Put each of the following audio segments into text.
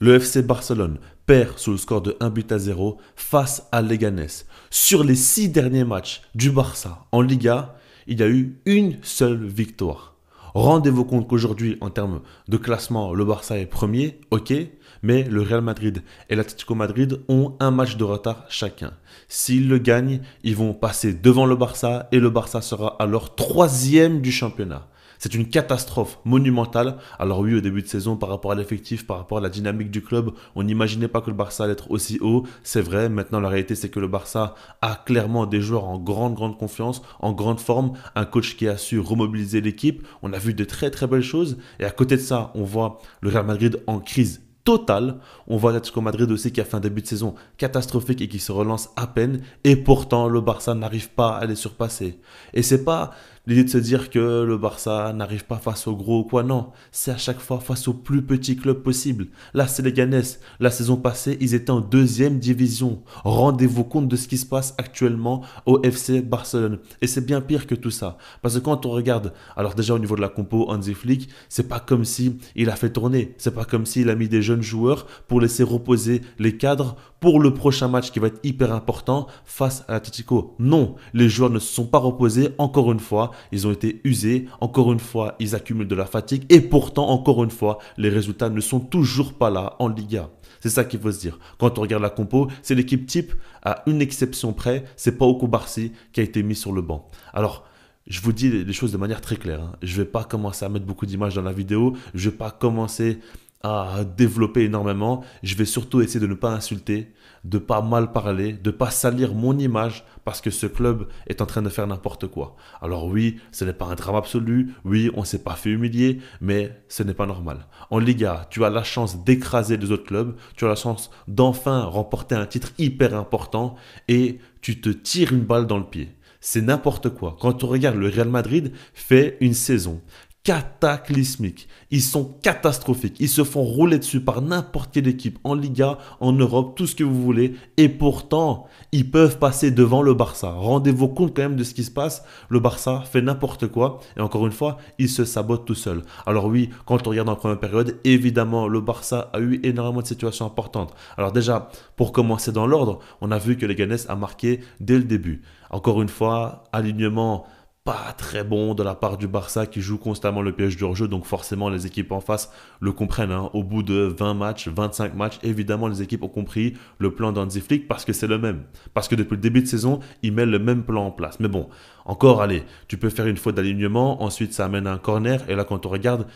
Le FC Barcelone perd sous le score de 1-0 face à Leganés. Sur les 6 derniers matchs du Barça en Liga, il y a eu une seule victoire. Rendez-vous compte qu'aujourd'hui, en termes de classement, le Barça est premier, ok, mais le Real Madrid et l'Atlético Madrid ont un match de retard chacun. S'ils le gagnent, ils vont passer devant le Barça et le Barça sera alors troisième du championnat. C'est une catastrophe monumentale. Alors oui, au début de saison, par rapport à l'effectif, par rapport à la dynamique du club, on n'imaginait pas que le Barça allait être aussi haut. C'est vrai, maintenant la réalité c'est que le Barça a clairement des joueurs en grande confiance, en grande forme, un coach qui a su remobiliser l'équipe. On a vu de très belles choses. Et à côté de ça, on voit le Real Madrid en crise totale. On voit l'Atlético Madrid aussi qui a fait un début de saison catastrophique et qui se relance à peine. Et pourtant, le Barça n'arrive pas à les surpasser. Et c'est pas l'idée de se dire que le Barça n'arrive pas face aux gros ou quoi, non. C'est à chaque fois face aux plus petits clubs possibles. Là, c'est les Leganés. La saison passée, ils étaient en deuxième division. Rendez-vous compte de ce qui se passe actuellement au FC Barcelone. Et c'est bien pire que tout ça. Parce que quand on regarde, alors déjà au niveau de la compo, Hansi Flick, c'est pas comme si il a fait tourner. C'est pas comme s'il a mis des jeunes joueurs pour laisser reposer les cadres pour le prochain match qui va être hyper important face à l'Atlético. Non, les joueurs ne se sont pas reposés encore une fois. Ils ont été usés. Encore une fois, ils accumulent de la fatigue. Et pourtant, encore une fois, les résultats ne sont toujours pas là en Liga. C'est ça qu'il faut se dire. Quand on regarde la compo, c'est l'équipe type, à une exception près, c'est Pau Cubarsí qui a été mis sur le banc. Alors, je vous dis les choses de manière très claire, hein. Je ne vais pas commencer à mettre beaucoup d'images dans la vidéo. Je ne vais pas commencer à développer énormément. Je vais surtout essayer de ne pas insulter, de ne pas mal parler, de ne pas salir mon image parce que ce club est en train de faire n'importe quoi. Alors oui, ce n'est pas un drame absolu. Oui, on ne s'est pas fait humilier, mais ce n'est pas normal. En Liga, tu as la chance d'écraser les autres clubs. Tu as la chance d'enfin remporter un titre hyper important et tu te tires une balle dans le pied. C'est n'importe quoi. Quand on regarde, le Real Madrid fait une saison cataclysmique. Ils sont catastrophiques. Ils se font rouler dessus par n'importe quelle équipe en Liga, en Europe, tout ce que vous voulez. Et pourtant, ils peuvent passer devant le Barça. Rendez-vous compte quand même de ce qui se passe. Le Barça fait n'importe quoi. Et encore une fois, il se sabote tout seul. Alors oui, quand on regarde en première période, évidemment, le Barça a eu énormément de situations importantes. Alors déjà, pour commencer dans l'ordre, on a vu que Leganés a marqué dès le début. Encore une fois, alignement pas très bon de la part du Barça qui joue constamment le piège du hors-jeu, donc forcément les équipes en face le comprennent, hein. Au bout de 20 matchs, 25 matchs, évidemment les équipes ont compris le plan d'Hansi Flick parce que c'est le même. Parce que depuis le début de saison, il met le même plan en place. Mais bon, encore, allez, tu peux faire une faute d'alignement, ensuite ça amène à un corner, et là quand on regarde,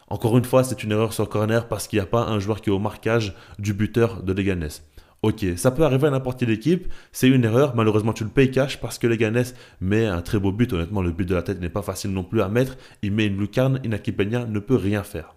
encore une fois c'est une erreur sur corner parce qu'il n'y a pas un joueur qui est au marquage du buteur de Leganés. Ok, ça peut arriver à n'importe quelle équipe, c'est une erreur, malheureusement tu le payes cash parce que Leganés met un très beau but, honnêtement le but de la tête n'est pas facile non plus à mettre, il met une lucarne, Iñaki Peña ne peut rien faire.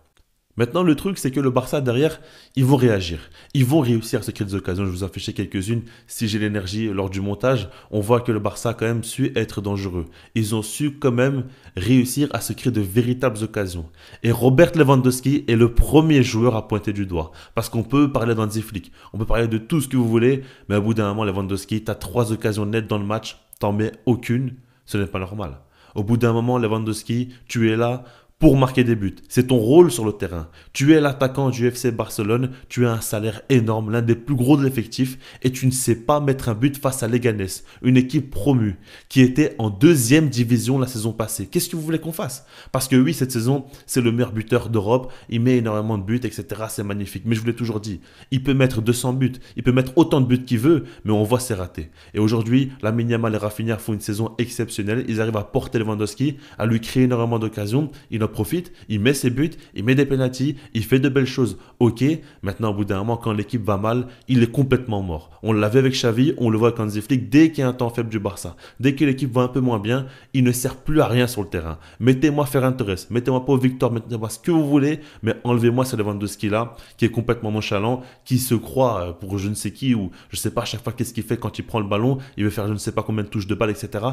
Maintenant, le truc, c'est que le Barça, derrière, ils vont réagir. Ils vont réussir à se créer des occasions. Je vous affiche quelques-unes. Si j'ai l'énergie lors du montage, on voit que le Barça a quand même su être dangereux. Ils ont su quand même réussir à se créer de véritables occasions. Et Robert Lewandowski est le premier joueur à pointer du doigt. Parce qu'on peut parler d'Hansi Flick, on peut parler de tout ce que vous voulez, mais au bout d'un moment, Lewandowski, tu as 3 occasions nettes dans le match, t'en mets aucune, ce n'est pas normal. Au bout d'un moment, Lewandowski, tu es là pour marquer des buts. C'est ton rôle sur le terrain. Tu es l'attaquant du FC Barcelone, tu as un salaire énorme, l'un des plus gros de l'effectif, et tu ne sais pas mettre un but face à Leganés, une équipe promue, qui était en deuxième division la saison passée. Qu'est-ce que vous voulez qu'on fasse? Parce que oui, cette saison, c'est le meilleur buteur d'Europe, il met énormément de buts, etc. C'est magnifique. Mais je vous l'ai toujours dit, il peut mettre 200 buts, il peut mettre autant de buts qu'il veut, mais on voit c'est raté. Et aujourd'hui, Lamine Yamal et Rafinha font une saison exceptionnelle, ils arrivent à porter Lewandowski, à lui créer énormément d'occasions, il en profite, il met ses buts, il met des pénaltys, il fait de belles choses. Ok, maintenant au bout d'un moment, quand l'équipe va mal, il est complètement mort. On l'avait avec Xavi, on le voit avec Hansi Flick, dès qu'il y a un temps faible du Barça, dès que l'équipe va un peu moins bien, il ne sert plus à rien sur le terrain. Mettez-moi Ferran Torres, mettez-moi Pau Victor, mettez-moi ce que vous voulez, mais enlevez-moi ce Lewandowski là, qui est complètement nonchalant, qui se croit pour je ne sais qui, ou je ne sais pas à chaque fois qu'est-ce qu'il fait quand il prend le ballon, il veut faire je ne sais pas combien de touches de balle, etc.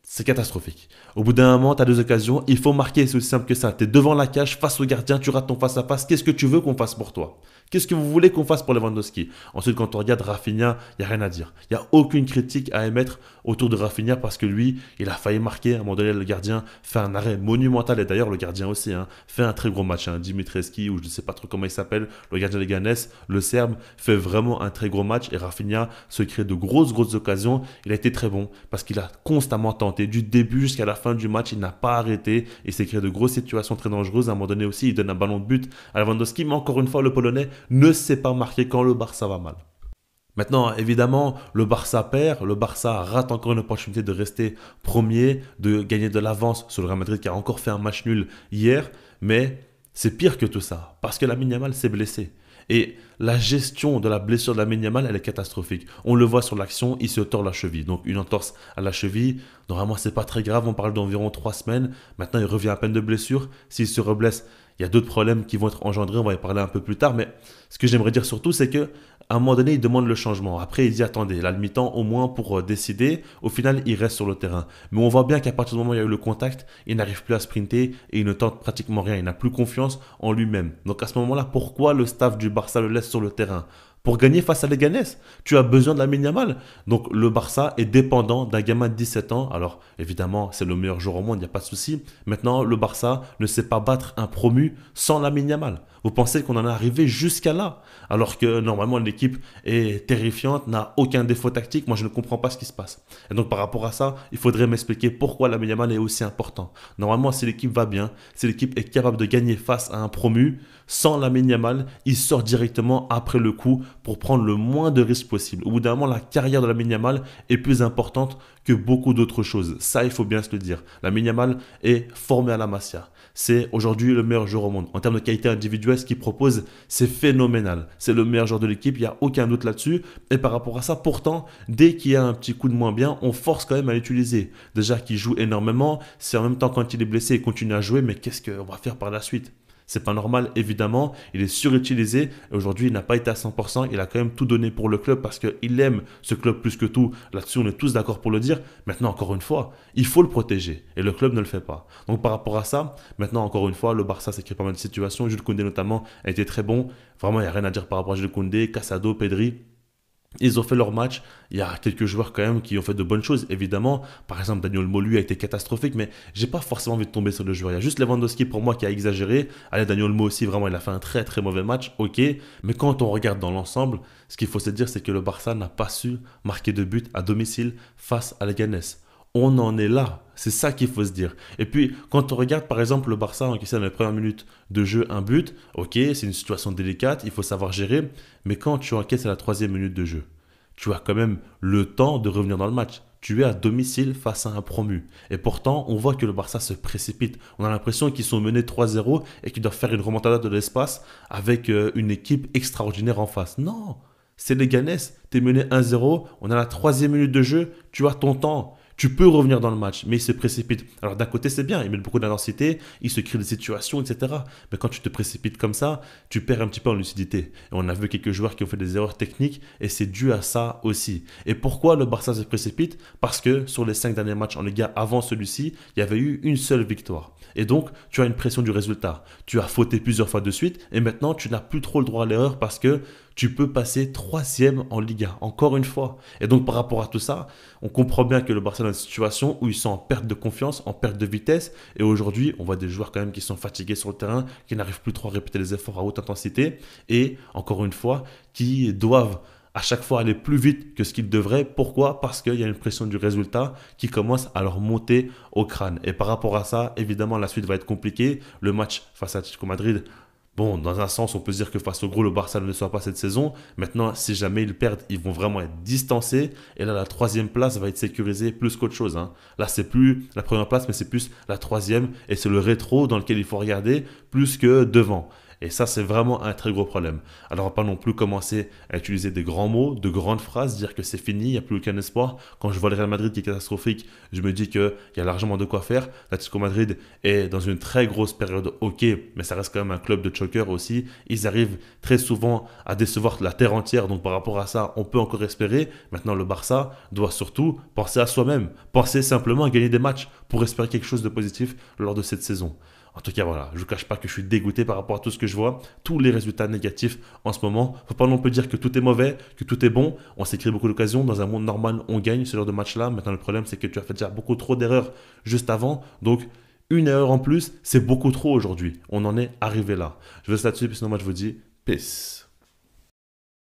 C'est catastrophique. Au bout d'un moment, tu as 2 occasions, il faut marquer, c'est aussi simple que ça. Tu es devant la cage, face au gardien, tu rates ton face-à-face. Qu'est-ce que tu veux qu'on fasse pour toi? Qu'est-ce que vous voulez qu'on fasse pour Lewandowski? Ensuite, quand on regarde Rafinha, il n'y a rien à dire. Il n'y a aucune critique à émettre autour de Rafinha parce que lui, il a failli marquer. À un moment donné, le gardien fait un arrêt monumental et d'ailleurs, le gardien aussi fait un très gros match. Dimitreski, ou je ne sais pas trop comment il s'appelle, le gardien de Leganés, le Serbe, fait vraiment un très gros match et Rafinha se crée de grosses occasions. Il a été très bon parce qu'il a constamment tenté. Du début jusqu'à la fin du match, il n'a pas arrêté et s'est créé de grosses situations très dangereuses. À un moment donné aussi, il donne un ballon de but à Lewandowski, mais encore une fois, le Polonais ne sait pas marquer quand le Barça va mal. Maintenant, évidemment, le Barça perd, le Barça rate encore une opportunité de rester premier, de gagner de l'avance sur le Real Madrid qui a encore fait un match nul hier, mais c'est pire que tout ça, parce que Lamine Yamal s'est blessé. Et la gestion de la blessure de Lamine Yamal, elle est catastrophique. On le voit sur l'action, il se tord la cheville. Donc une entorse à la cheville, normalement c'est pas très grave, on parle d'environ 3 semaines. Maintenant il revient à peine de blessure. S'il se reblesse, il y a d'autres problèmes qui vont être engendrés, on va y parler un peu plus tard. Mais ce que j'aimerais dire surtout, c'est que à un moment donné, il demande le changement. Après, il dit attendez, là, le mi-temps au moins pour décider. Au final, il reste sur le terrain. Mais on voit bien qu'à partir du moment où il y a eu le contact, il n'arrive plus à sprinter et il ne tente pratiquement rien. Il n'a plus confiance en lui-même. Donc à ce moment-là, pourquoi le staff du Barça le laisse sur le terrain? Pour gagner face à Leganés, tu as besoin de Lamine Yamal. Donc le Barça est dépendant d'un gamin de 17 ans. Alors évidemment, c'est le meilleur joueur au monde, il n'y a pas de souci. Maintenant, le Barça ne sait pas battre un promu sans Lamine Yamal. Vous pensez qu'on en est arrivé jusqu'à là? Alors que normalement l'équipe est terrifiante, n'a aucun défaut tactique. Moi, je ne comprends pas ce qui se passe. Et donc par rapport à ça, il faudrait m'expliquer pourquoi Lamine Yamal est aussi important. Normalement, si l'équipe va bien, si l'équipe est capable de gagner face à un promu, sans Lamine Yamal, il sort directement après le coup pour prendre le moins de risques possible. Au bout d'un moment, la carrière de Lamine Yamal est plus importante que beaucoup d'autres choses. Ça, il faut bien se le dire. Lamine Yamal est formé à la Masia. C'est aujourd'hui le meilleur joueur au monde. En termes de qualité individuelle, ce qu'il propose, c'est phénoménal. C'est le meilleur joueur de l'équipe, il n'y a aucun doute là-dessus. Et par rapport à ça, pourtant, dès qu'il y a un petit coup de moins bien, on force quand même à l'utiliser. Déjà qu'il joue énormément, c'est en même temps quand il est blessé, il continue à jouer, mais qu'est-ce qu'on va faire par la suite? C'est pas normal, évidemment. Il est surutilisé. Et aujourd'hui, il n'a pas été à 100%. Il a quand même tout donné pour le club parce qu'il aime ce club plus que tout. Là-dessus, on est tous d'accord pour le dire. Maintenant, encore une fois, il faut le protéger. Et le club ne le fait pas. Donc, par rapport à ça, maintenant, encore une fois, le Barça s'est créé pas mal de situations. Jules Koundé, notamment, a été très bon. Vraiment, il n'y a rien à dire par rapport à Jules Koundé, Casado, Pedri. Ils ont fait leur match. Il y a quelques joueurs quand même qui ont fait de bonnes choses, évidemment. Par exemple, Daniel Olmo, lui, a été catastrophique, mais j'ai pas forcément envie de tomber sur le joueur. Il y a juste Lewandowski pour moi qui a exagéré. Allez, Daniel Olmo aussi, vraiment, il a fait un très très mauvais match, ok. Mais quand on regarde dans l'ensemble, ce qu'il faut se dire, c'est que le Barça n'a pas su marquer de but à domicile face à Leganés. On en est là. C'est ça qu'il faut se dire. Et puis, quand on regarde par exemple le Barça encaissé dans les premières minutes de jeu un but, ok, c'est une situation délicate, il faut savoir gérer. Mais quand tu encaisses à la 3e minute de jeu, tu as quand même le temps de revenir dans le match. Tu es à domicile face à un promu. Et pourtant, on voit que le Barça se précipite. On a l'impression qu'ils sont menés 3-0 et qu'ils doivent faire une remontada de l'espace avec une équipe extraordinaire en face. Non, c'est Leganés. Tu es mené 1-0, on a la 3e minute de jeu, tu as ton temps. Tu peux revenir dans le match, mais il se précipite. Alors d'un côté, c'est bien, il met beaucoup d'intensité, il se crée des situations, etc. Mais quand tu te précipites comme ça, tu perds un petit peu en lucidité. Et on a vu quelques joueurs qui ont fait des erreurs techniques, et c'est dû à ça aussi. Et pourquoi le Barça se précipite? Parce que sur les 5 derniers matchs en Liga avant celui-ci, il y avait eu une seule victoire. Et donc, tu as une pression du résultat. Tu as fauté plusieurs fois de suite, et maintenant, tu n'as plus trop le droit à l'erreur parce que tu peux passer 3e en Liga, encore une fois. Et donc, par rapport à tout ça, on comprend bien que le Barça est dans une situation où ils sont en perte de confiance, en perte de vitesse. Et aujourd'hui, on voit des joueurs quand même qui sont fatigués sur le terrain, qui n'arrivent plus trop à répéter les efforts à haute intensité. Et encore une fois, qui doivent à chaque fois aller plus vite que ce qu'ils devraient. Pourquoi? Parce qu'il y a une pression du résultat qui commence à leur monter au crâne. Et par rapport à ça, évidemment, la suite va être compliquée. Le match face à Atlético Madrid, bon, dans un sens, on peut se dire que face au gros, le Barça ne le soit pas cette saison. Maintenant, si jamais ils perdent, ils vont vraiment être distancés. Et là, la 3e place va être sécurisée plus qu'autre chose. Là, c'est plus la première place, mais c'est plus la 3e. Et c'est le rétro dans lequel il faut regarder plus que devant. Et ça, c'est vraiment un très gros problème. Alors, on va pas non plus commencer à utiliser des grands mots, de grandes phrases, dire que c'est fini, il n'y a plus aucun espoir. Quand je vois le Real Madrid qui est catastrophique, je me dis qu'il y a largement de quoi faire. L'Atlético Madrid est dans une très grosse période, ok, mais ça reste quand même un club de choker aussi. Ils arrivent très souvent à décevoir la terre entière. Donc, par rapport à ça, on peut encore espérer. Maintenant, le Barça doit surtout penser à soi-même. Penser simplement à gagner des matchs pour espérer quelque chose de positif lors de cette saison. En tout cas, voilà, je ne vous cache pas que je suis dégoûté par rapport à tout ce que je vois, tous les résultats négatifs en ce moment. Faut pas non plus dire que tout est mauvais, que tout est bon. On s'est créé beaucoup d'occasions. Dans un monde normal, on gagne ce genre de match-là. Maintenant, le problème, c'est que tu as fait déjà beaucoup trop d'erreurs juste avant. Donc, une erreur en plus, c'est beaucoup trop aujourd'hui. On en est arrivé là. Je vous laisse là-dessus, puis sinon, moi, je vous dis peace.